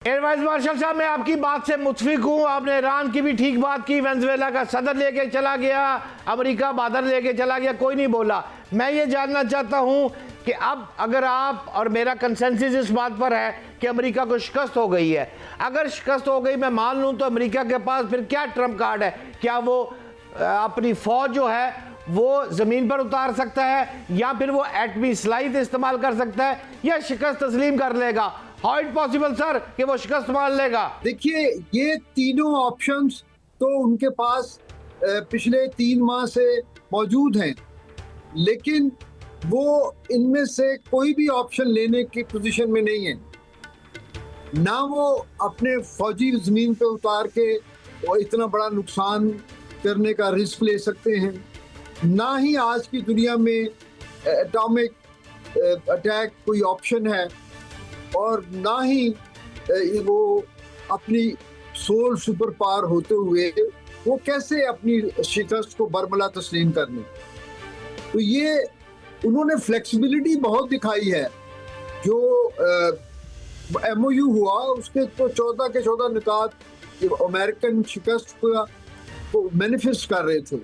Air vice marshal साहब, मैं आपकी बात से मुत्फिक हूँ। आपने ईरान की भी ठीक बात की, वेनेजुएला का सदर लेके चला गया, अमेरिका बादर लेके चला गया, कोई नहीं बोला। मैं ये जानना चाहता हूँ कि अब अगर आप और मेरा कंसेंसस इस बात पर है कि अमेरिका को शिकस्त हो गई है, अगर शिकस्त हो गई मैं मान लूँ, तो अमेरिका के पास फिर क्या ट्रम्प कार्ड है? क्या वो अपनी फौज जो है वो ज़मीन पर उतार सकता है, या फिर वो एटमी स्लाइड इस्तेमाल कर सकता है, या शिकस्त तस्लीम कर लेगा? हाउ इट पॉसिबल सर कि वो शिकस्त मान लेगा? देखिए, ये तीनों ऑप्शंस तो उनके पास पिछले 3 माह से मौजूद हैं, लेकिन वो इनमें से कोई भी ऑप्शन लेने की पोजीशन में नहीं है। ना वो अपने फौजी जमीन पे उतार के वो इतना बड़ा नुकसान करने का रिस्क ले सकते हैं, ना ही आज की दुनिया में एटॉमिक अटैक कोई ऑप्शन है, और ना ही वो अपनी सोल सुपर पावर होते हुए वो कैसे अपनी शिकस्त को बरमला तस्लीम करने। तो ये उन्होंने फ्लेक्सिबिलिटी बहुत दिखाई है। जो MOU हुआ उसके तो 14 के 14 निकात अमेरिकन शिकस्त को मैनिफेस्ट कर रहे थे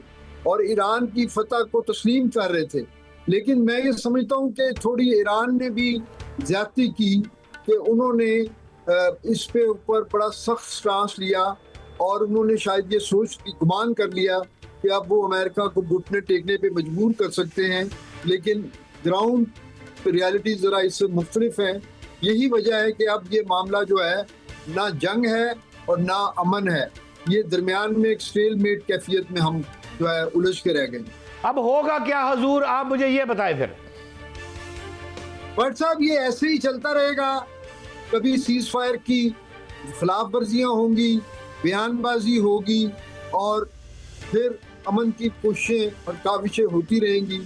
और ईरान की फतह को तस्लीम कर रहे थे। लेकिन मैं ये समझता हूँ कि थोड़ी ईरान ने भी ज्यादती की कि उन्होंने इस पे ऊपर बड़ा सख्त स्टांस लिया, और उन्होंने शायद ये सोच की गुमान कर लिया कि अब वो अमेरिका को घुटने टेकने पे मजबूर कर सकते हैं। लेकिन ग्राउंड रियलिटी ज़रा इससे मुख्तलिफ है। यही वजह है कि अब ये मामला जो है ना जंग है और ना अमन है, ये दरमियान में एक स्टेलमेट कैफियत में हम जो है उलझ के रह गए। अब होगा क्या हजूर, आप मुझे ये बताएं फिर। बट साहब, ये ऐसे ही चलता रहेगा। कभी सीज फायर की खिलाफ वर्जियां होंगी, बयानबाजी होगी, और फिर अमन की कोशिशें और काविशें होती रहेंगी,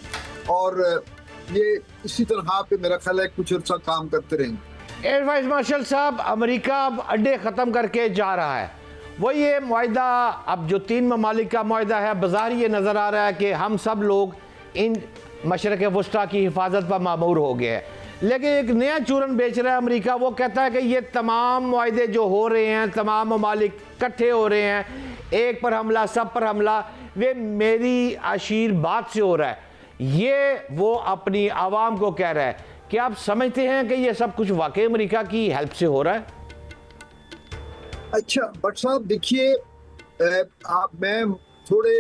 और ये इसी तरह पे मेरा ख्याल है कुछ अर्सा काम करते रहेंगे। एयर वाइस मार्शल साहब, अमेरिका अब अड्डे ख़त्म करके जा रहा है। वो ये मुआहिदा, अब जो 3 ममालिक का मुआहिदा है, बाज़ार ये नज़र आ रहा है कि हम सब लोग इन मशरक़ वस्ता की हिफाजत पर मामूर हो गए हैं। लेकिन एक नया चूरन बेच रहा है अमेरिका। वो कहता है कि ये तमाम मुआहिदे जो हो रहे हैं, तमाम ममालिक इकट्ठे हो रहे हैं, एक पर हमला, सब पर हमला, वे मेरी आशीर बात से हो रहा है। ये वो अपनी आवाम को कह रहा है। क्या आप समझते हैं कि ये सब कुछ वाकई अमेरिका की हेल्प से हो रहा है? अच्छा बट साहब, देखिए, मैं थोड़े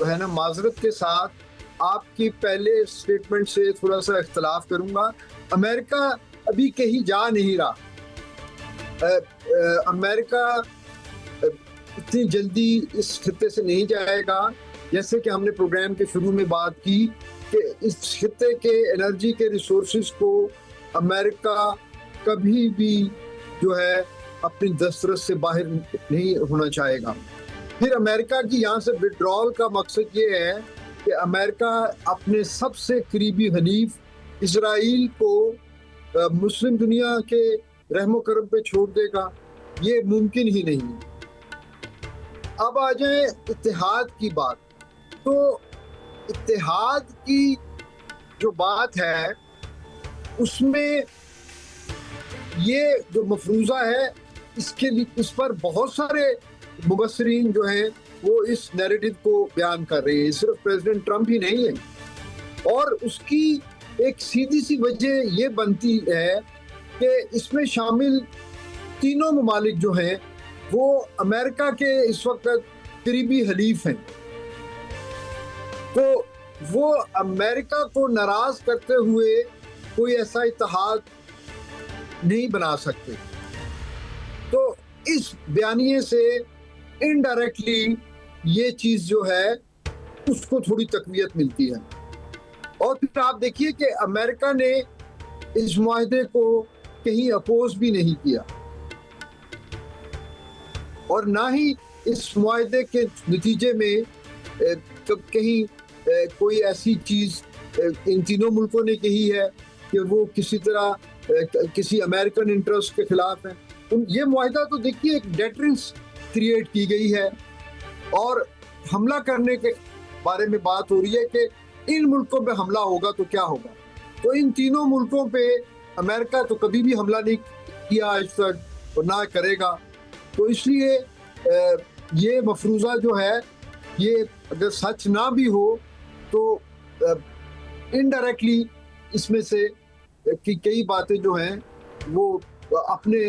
है ना माजरत के साथ आपकी पहले स्टेटमेंट से थोड़ा सा इख्तलाफ करूंगा। अमेरिका अभी कहीं जा नहीं रहा। अमेरिका इतनी जल्दी इस खित्ते से नहीं जाएगा। जैसे कि हमने प्रोग्राम के शुरू में बात की कि इस खित्ते के एनर्जी के रिसोर्सेज को अमेरिका कभी भी जो है अपनी दस्तरस से बाहर नहीं होना चाहेगा। फिर अमेरिका की यहाँ से विड्रॉल का मकसद ये है कि अमेरिका अपने सबसे करीबी हलीफ इजराइल को मुस्लिम दुनिया के रहमो करम पे छोड़ देगा। ये मुमकिन ही नहीं है। अब आ जाए इत्तेहाद की बात। तो इत्तेहाद की जो बात है उसमें ये जो मफरूज़ा है, इसके लिए इस पर बहुत सारे मुबस्सरीन जो हैं वो इस नैरेटिव को बयान कर रहे हैं। सिर्फ प्रेसिडेंट ट्रंप ही नहीं है, और उसकी एक सीधी सी वजह ये बनती है कि इसमें शामिल तीनों ममालिक जो हैं वो अमेरिका के इस वक्त करीबी हलीफ हैं। तो वो अमेरिका को नाराज करते हुए कोई ऐसा इत्तेहाद नहीं बना सकते। तो इस बयानिए से इनडायरेक्टली ये चीज जो है उसको थोड़ी तकवीत मिलती है। और फिर आप देखिए कि अमेरिका ने इस मुआहदे को कहीं अपोज भी नहीं किया, और ना ही इस मुआहदे के नतीजे में कहीं कोई ऐसी चीज इन तीनों मुल्कों ने कही है कि वो किसी तरह किसी अमेरिकन इंटरेस्ट के खिलाफ है। ये मुआहदा तो देखिए एक डेटरेंस क्रिएट की गई है, और हमला करने के बारे में बात हो रही है कि इन मुल्कों पे हमला होगा तो क्या होगा। तो इन तीनों मुल्कों पे अमेरिका तो कभी भी हमला नहीं किया आज तक और ना करेगा। तो इसलिए ये मफरूज़ा जो है ये अगर सच ना भी हो तो इनडायरेक्टली इसमें से कि कई बातें जो हैं वो अपने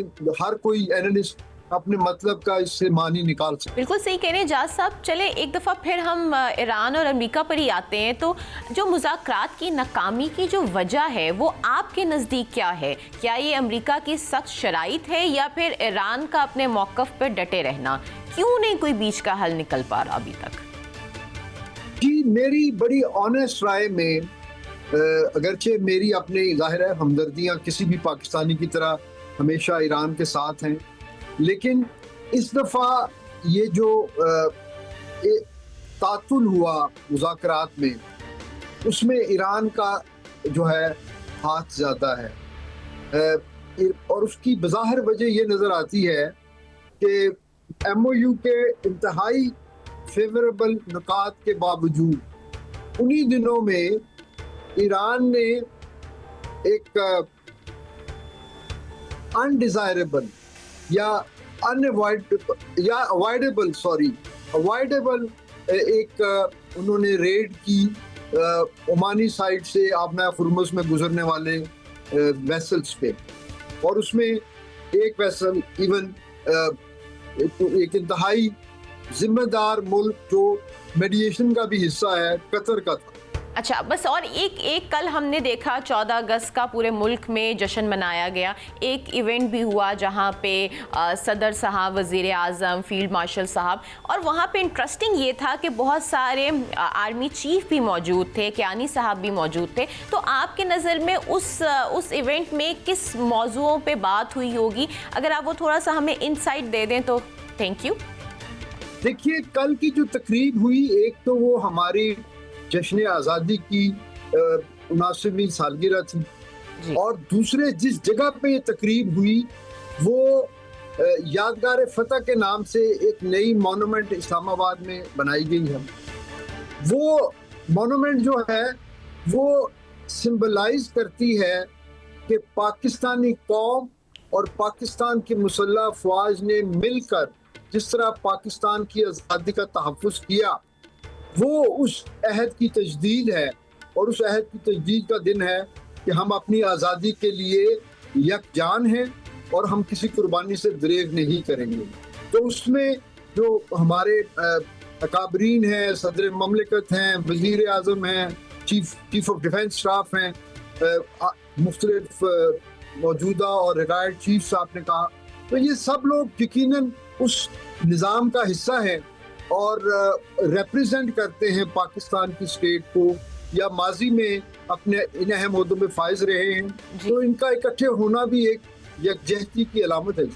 हर कोई एनालिस्ट अपने मतलब का इससे मानी निकाल सकते। बिल्कुल सही कह रहे हैं जाज साहब। चले एक दफ़ा फिर हम ईरान और अमेरिका पर ही आते हैं। तो जो मुज़ाकरात की नाकामी की जो वजह है वो आपके नज़दीक क्या है? क्या ये अमेरिका की सख्त शराइत है या फिर ईरान का अपने मौक़िफ़ पर डटे रहना? क्यों नहीं कोई बीच का हल निकल पा रहा अभी तक? जी, मेरी बड़ी ऑनेस्ट राय में अगरचे मेरी अपनी जाहिर है हमदर्दियाँ किसी भी पाकिस्तानी की तरह हमेशा ईरान के साथ हैं, लेकिन इस दफ़ा ये जो तातुल हुआ मुज़ाकरात में उसमें ईरान का जो है हाथ ज़्यादा है और उसकी बज़ाहिर वजह ये नज़र आती है कि MOU के इंतहाई फेवरेबल नुकात के बावजूद उन्हीं दिनों में ईरान ने एक अनडिजायरेबल या अवॉइडेबल एक उन्होंने रेड की ओमानी साइड से आबना हुर्मुज़ में गुजरने वाले वेसल्स पे, और उसमें एक वेसल इवन एक इंतहाई जिम्मेदार मुल्क जो मेडिएशन का भी हिस्सा है कतर का था। अच्छा, बस और एक कल हमने देखा 14 अगस्त का पूरे मुल्क में जश्न मनाया गया। एक इवेंट भी हुआ जहां पे सदर साहब, वज़ीर आज़म, फील्ड मार्शल साहब, और वहां पे इंटरेस्टिंग ये था कि बहुत सारे आर्मी चीफ भी मौजूद थे, कियानी साहब भी मौजूद थे। तो आपके नज़र में उस इवेंट में किस मौज़ूओं पे बात हुई होगी? अगर आप वो थोड़ा सा हमें इंसाइट दे दें तो थैंक यू। देखिए, कल की जो तकरीब हुई, एक तो वो हमारी जश्न आज़ादी की 79वीं सालगिरह थी, और दूसरे जिस जगह पे ये तकरीब हुई वो यादगार फतह के नाम से एक नई मोनूमेंट इस्लामाबाद में बनाई गई है। वो मोनूमेंट जो है वो सिंबलाइज करती है कि पाकिस्तानी कौम और पाकिस्तान की मुसल्लह अफवाज ने मिलकर जिस तरह पाकिस्तान की आज़ादी का तहफ़्फ़ुज़ किया, वो उस अहद की तजदीद है, और उस अहद की तजदीद का दिन है कि हम अपनी आज़ादी के लिए यकजान हैं और हम किसी कुर्बानी से दरेग नहीं करेंगे। तो उसमें जो हमारे अकाबरीन हैं, सदर ममलिकत हैं, वज़ीर आज़म हैं, चीफ ऑफ डिफेंस स्टाफ हैं, मुख्तलिफ मौजूदा और रिटायर्ड चीफ्स आपने कहा, तो ये सब लोग यकीनन उस निज़ाम का हिस्सा है और रिप्रेजेंट करते हैं पाकिस्तान की स्टेट को, या माजी में अपने इन अहम ओहदों में फाइज रहे हैं। तो इनका इकट्ठे होना भी एक यकजहती की अलामत है।